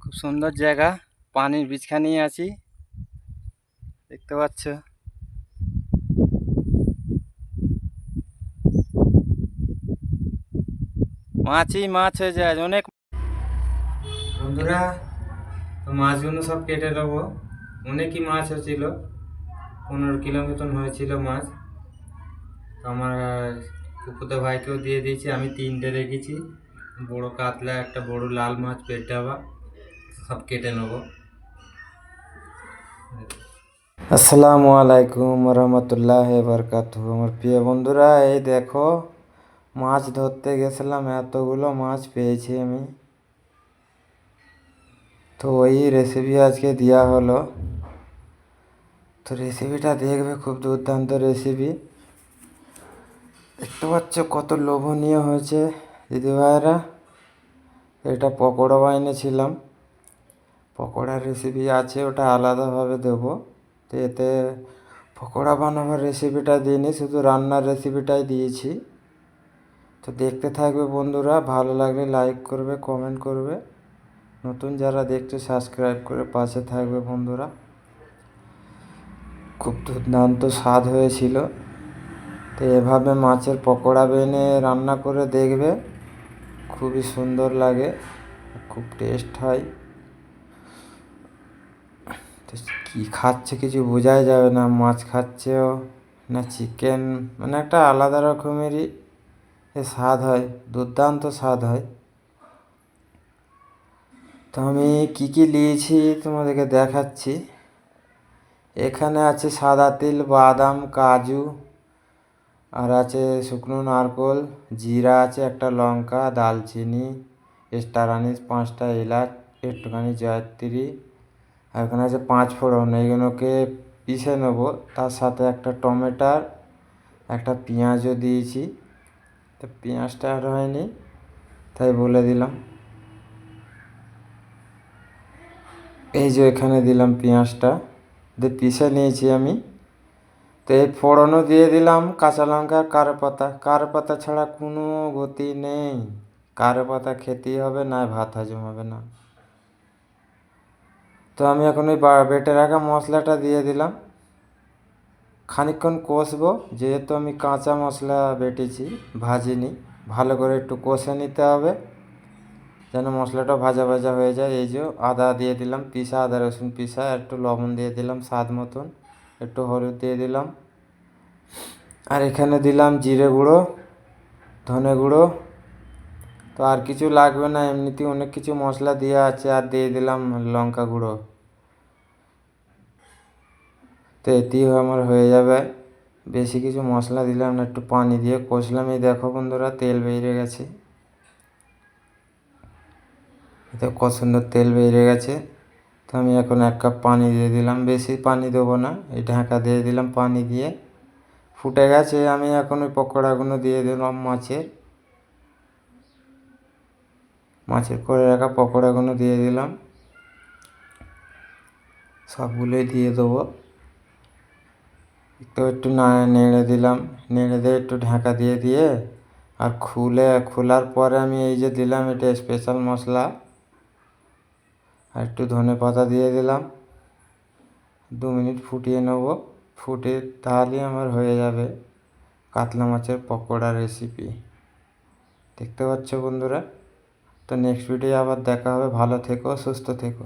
খুব সুন্দর জায়গা, পানির বীজখানেই আছি, দেখতে পাচ্ছ। মাছই মাছ হয়ে যায় অনেক। বন্ধুরা, তো মাছগুলো সব কেটে নেবো। অনেকই মাছ হয়েছিল, 15 কিলো মতন হয়েছিল মাছ। তো আমার ফুফুতো ভাইকেও দিয়ে দিয়েছি, আমি 3টে রেখেছি। বড় কাতলা, একটা বড় লাল মাছ, পেটাবা, সব কেটে নেবো। আসসালামু আলাইকুম রহমতুল্লাহ বরকাতুহু। আমার প্রিয় বন্ধুরা, এই দেখো মাছ ধরতে গেছিলাম, এতগুলো মাছ পেয়েছি আমি। তো ওই রেসিপি আজকে দেওয়া হলো। তো রেসিপিটা দেখবে, খুব দুর্দান্ত রেসিপি। দেখতে পাচ্ছ কত লোভনীয় হয়েছে দিদি ভাইয়েরা। এটা পকোড়া বানিয়েছিলাম, পকোড়ার রেসিপি আছে, ওটা আলাদাভাবে দেবো। তো এতে পকোড়া বানাবার রেসিপিটা দিইনি, শুধু রান্নার রেসিপিটাই দিয়েছি। তো দেখতে থাকবে বন্ধুরা, ভালো লাগলে লাইক করবে, কমেন্ট করবে। নতুন যারা দেখছে সাবস্ক্রাইব করে পাশে থাকবে বন্ধুরা। খুব দুর্দান্ত স্বাদ হয়েছিল। তো এভাবে মাছের পকোড়া বেনে রান্না করে দেখবে, খুবই সুন্দর লাগে, খুব টেস্ট হয়। তো কী খাচ্ছে কিছু বোঝাই যাবে না, মাছ খাচ্ছেও না চিকেন, মানে একটা আলাদা রকমেরই স্বাদ হয়, দুর্দান্ত স্বাদ হয়। তো আমি কী কী নিয়েছি তোমাদেরকে দেখাচ্ছি। এখানে আছে সাদা তিল, বাদাম, কাজু, আর আছে শুকনো নারকোল, জিরা আছে, একটা লঙ্কা, দালচিনি, স্টার আনিস, 5টা এলাচ, একটুখানি জয়ত্রী, আর এখানে আছে 5 ফোড়ন। এইগুলোকে পিষে নেবো। তার সাথে একটা টমেটোর, একটা পেঁয়াজও দিয়েছি। তো পেঁয়াজটা আর হয়নি, তাই বলে দিলাম। এই যে এখানে দিলাম পেঁয়াজটা, দিয়ে পিষে নিয়েছি আমি। তো এই ফোড়নও দিয়ে দিলাম, কাঁচা লঙ্কা, কারি পাতা। কারি পাতা ছাড়া কোনো গতি নেই, কারি পাতা খেতেই হবে, না ভাত হজম হবে না। তো আমি এখন ওই বেটে রাখা মশলাটা দিয়ে দিলাম। খানিকক্ষণ কষবো, যেহেতু আমি কাঁচা মশলা বেটেছি, ভাজিনি, ভালো করে একটু কষে নিতে হবে যেন মশলাটা ভাজা ভাজা হয়ে যায়। এই যে আদা দিয়ে দিলাম পিসা, আদা রসুন পিসা, একটু লবণ দিয়ে দিলাম স্বাদ মতন, একটু হলুদ দিয়ে দিলাম, আর এখানে দিলাম জিরে গুঁড়ো, ধনে গুঁড়ো। তো আর কিছু লাগবে না, এমনিতেই অনেক কিছু মশলা দেওয়া আছে। আর দিয়ে দিলাম লঙ্কা গুঁড়ো। তো এতেই আমার হয়ে যাবে, বেশি কিছু মশলা দিলাম না। একটু পানি দিয়ে কষলাম। এই দেখো বন্ধুরা, তেল বেরিয়ে গেছে, এতে কত সুন্দর তেল বেরিয়ে গেছে। তো আমি এখন 1 কাপ পানি দিয়ে দিলাম, বেশি পানি দেবো না। এই ঢাকা দিয়ে দিলাম, পানি দিয়ে ফুটে গেছে। আমি এখন ওই পকোড়াগুলো দিয়ে দিলাম, মাছের করে রাখা পকোড়াগুলো দিয়ে দিলাম, সবগুলোই দিয়ে দেবো। তো একটু নেড়ে দিলাম, নেড়ে দিয়ে একটু ঢাকা দিয়ে দিয়ে, আর খোলার পরে আমি এই যে দিলাম, এটা স্পেশাল মশলা, আর একটু ধনে পাতা দিয়ে দিলাম। 2 মিনিট ফুটিয়ে নেব, ফুটে তাহলেই আমার হয়ে যাবে কাতলা মাছের পকোড়া রেসিপি। দেখতে পাচ্ছ বন্ধুরা। তো নেক্সট ভিডিও আবার দেখা হবে, ভালো থেকো, সুস্থ থেকো।